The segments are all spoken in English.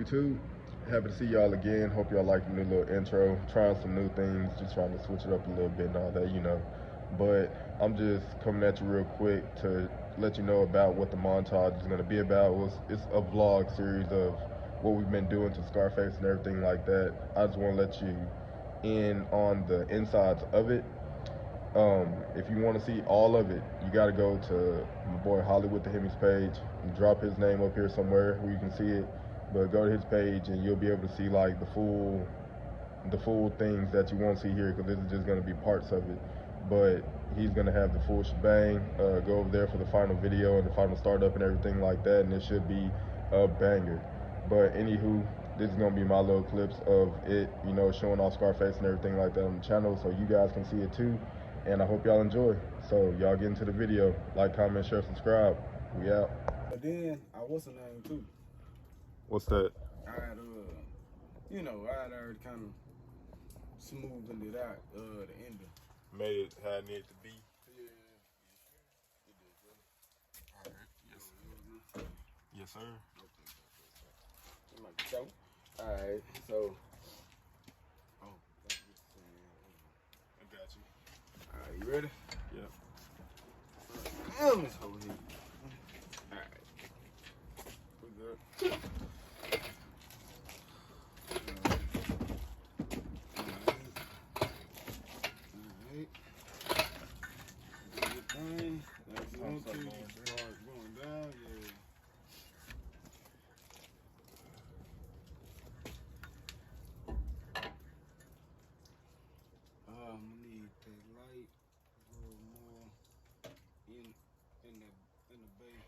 YouTube? Happy to see y'all again. Hope y'all like the new little intro. Trying some new things, just trying to switch it up a little bit and all that. But I'm just coming at you real quick to let you know about what the montage is going to be about. It's a vlog series of what we've been doing to Scarface and everything like that. I just want to let you in on the insides of it. If you want to see all of it, you got to go to my boy Hollywood the Hemi's page and drop his name up here somewhere where you can see it. But go to his page and you'll be able to see like the full things that you won't see here, because this is just going to be parts of it. But he's going to have the full shebang. Go over there for the final video and the final startup and everything like that, and it should be a banger. But anywho, this is going to be my little clips of it, showing off Scarface and everything like that on the channel, so you guys can see it too. And I hope y'all enjoy. So y'all get into the video. Like, comment, share, subscribe. We out. But then I was a name too. What's that? I had I had already kind of smoothed it out, the ending. Made it how it needed to be. Yeah. Alright. Yes, sir. Okay. So, alright, so. Oh, I got you. Alright, you ready? Yep. Damn, this whole heat. Alright. We good. Going down, yeah. I'm gonna need that light a little more in the bay.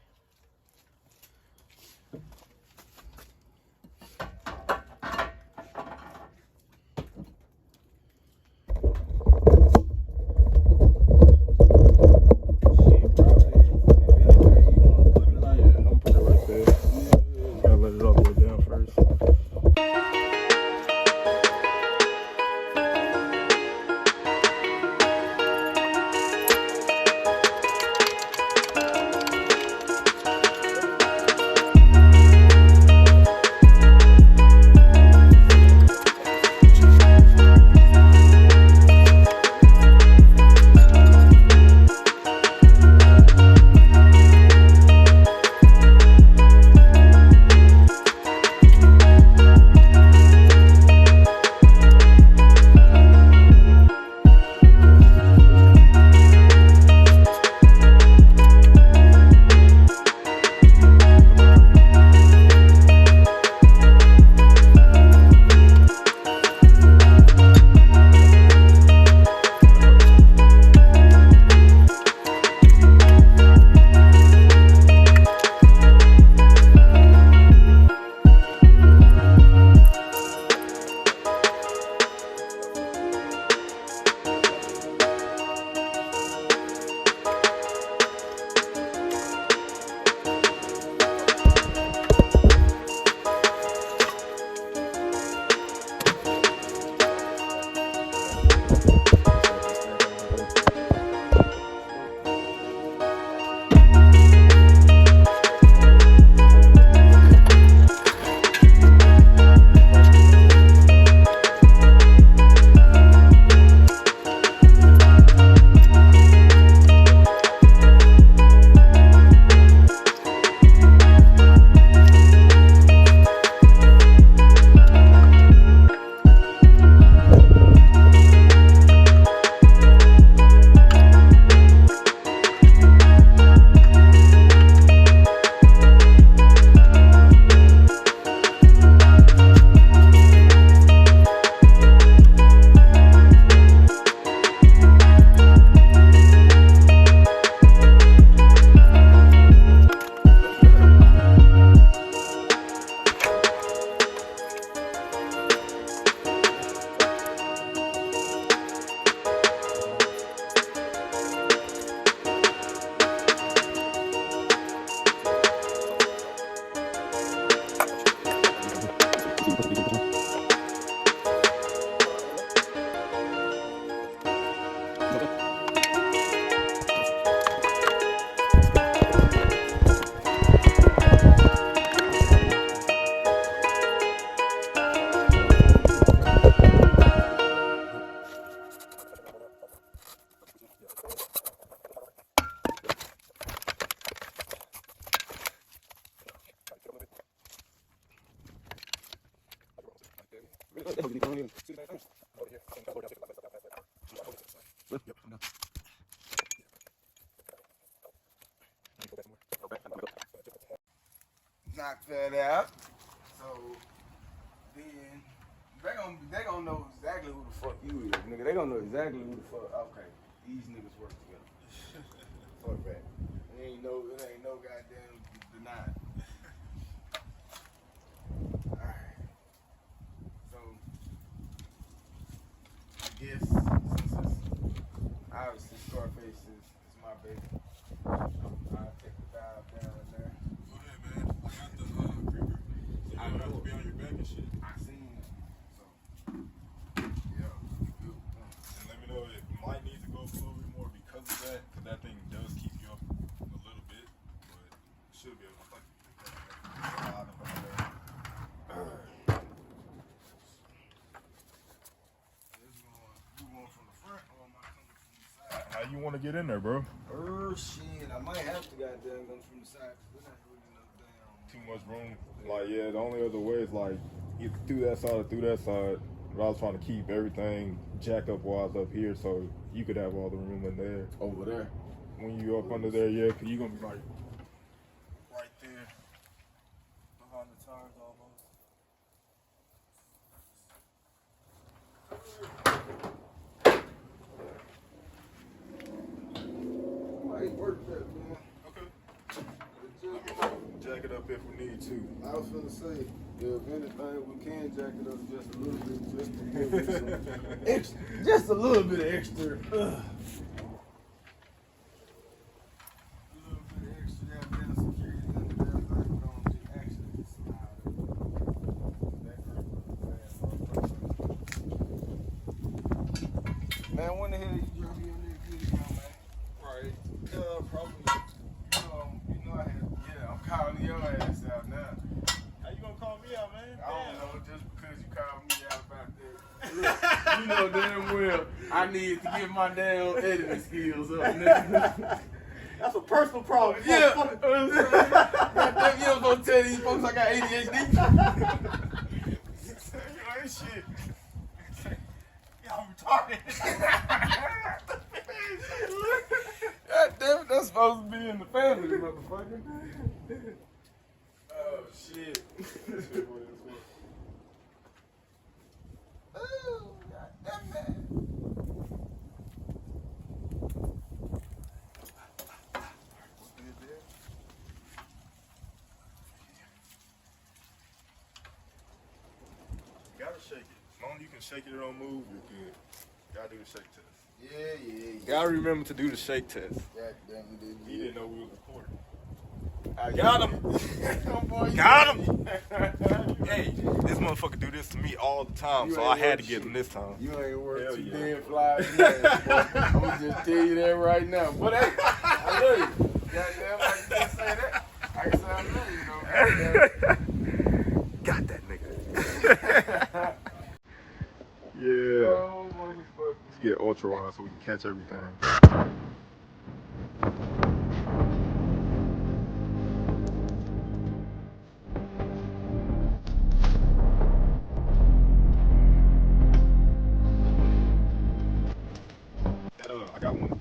knock that out. So then they gonna know exactly who the fuck you is, nigga. They gonna know exactly who the fuck. Okay, these niggas work together. Fuck that. It ain't no goddamn deny. Alright. So I guess since it's obviously Scarface is my baby, I'll take the dive down in there. Go ahead, man. I got the creeper. So you don't have to be on your back and shit. I seen it. So yeah, good. And let me know if it might need to go up a little bit more because of that, because that thing does keep you up a little bit, but it should be able to pick that up. How you want to get in there, bro? Oh shit, I might have to goddamn come from the side because there's not really no damn. Too much room. Like, yeah, the only other way is like either through that side or through that side. But I was trying to keep everything jacked up while I was up here so you could have all the room in there. Over there. When you up under there, yeah, because you're going to be like right there behind the tires almost. Might work that, man. Okay. Jack it up if we need to. I was gonna say, if anything, we can jack it up just a little bit, just to give it some extra, just a little bit of extra. A little bit of extra goddamn security under there, but we don't just actually slide it. Man, when the hell you drop your nigga video, man? Right. Probably. You know I had, yeah, I'm calling your ass out now. How you gonna call me out, man? I don't know, just because you called me out about that. Look, you know damn well I need to get my damn editing skills up, nigga. That's a personal problem. Yeah. You don't go tell these folks I got ADHD. Shit. Y'all retarded. God damn it, that's supposed to be in the family, motherfucker. Oh, shit. Oh, God damn it. You gotta shake it. As long as you can shake it, it don't move, you're good. Gotta do the shake test. Yeah. Gotta remember to do the shake test. God damn it, He didn't know we was recording. I Got him. Got him. Hey, this motherfucker do this to me all the time, so I had to get him this time. You ain't worth Hell two yeah. damn flies. I'm gonna just tell you that right now. But hey, I love you. Goddamn, I can just say that. I can say I love you, though. Got that nigga. Yeah. Oh, motherfucker. Let's get ultra wide so we can catch everything. I got one.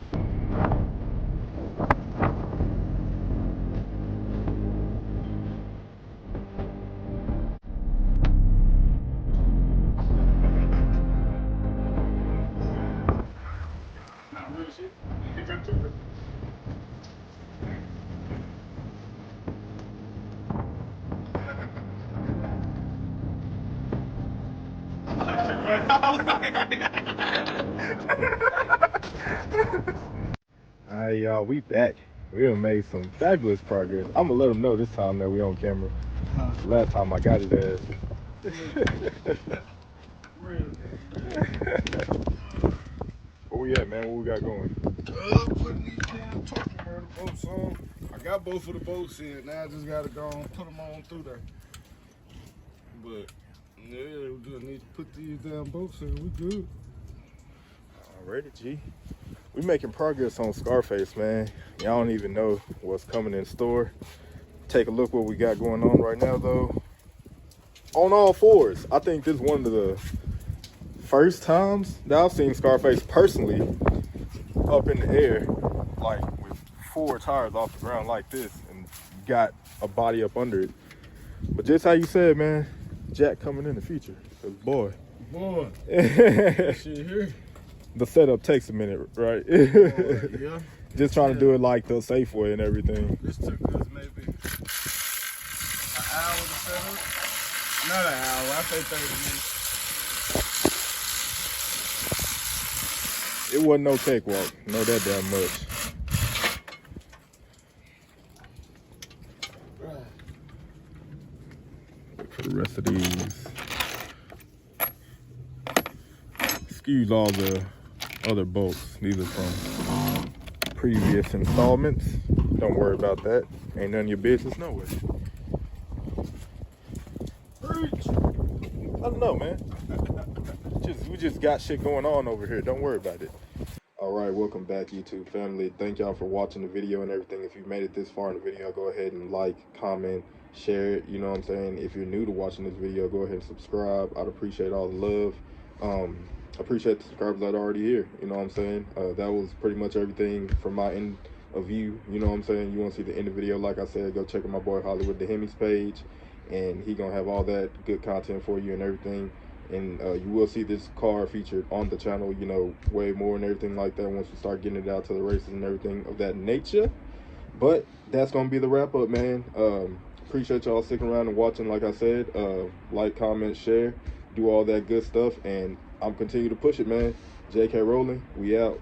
Real shit. You got two. Alright, y'all, we back. We done made some fabulous progress. I'm gonna let them know this time that we on camera. Last time I got his ass. Where we at, man? What we got going? Putting these damn talking murder boats on. I got both of the boats in. Now I just gotta go and put them on through there. But yeah, we just need to put these damn boats in. We good. Alrighty, G. We making progress on Scarface, man. Y'all don't even know what's coming in store. Take a look what we got going on right now, though. On all fours. I think this is one of the first times that I've seen Scarface personally up in the air, like with 4 tires off the ground like this, and got a body up under it. But just how you said, man, Jack coming in the future. 'Cause boy, shit here. the setup takes a minute, right? Yeah. Just trying to do it like the safe way and everything. This took us maybe an hour to set up. Not an hour, I say 30 minutes. It wasn't no cakewalk. No that damn much. Look for the rest of these. Excuse all the other bolts. These are from previous installments. Don't worry about that. Ain't none of your business, no way. Preach. I don't know, man. We just got shit going on over here. Don't worry about it. All right, welcome back, YouTube family. Thank y'all for watching the video and everything. If you made it this far in the video, go ahead and like, comment, share it. You know what I'm saying? If you're new to watching this video, go ahead and subscribe. I'd appreciate all the love. Appreciate the subscribers that are already here. You know what I'm saying? That was pretty much everything from my end of view. You know what I'm saying? You want to see the end of the video, like I said, go check out my boy Hollywood the Hemi's page, and he gonna have all that good content for you and everything. And you will see this car featured on the channel, you know, way more and everything like that once we start getting it out to the races and everything of that nature. But that's gonna be the wrap up, man. Appreciate y'all sticking around and watching. Like I said, like, comment, share, do all that good stuff, and I'm continue to push it, man. JK rolling, we out.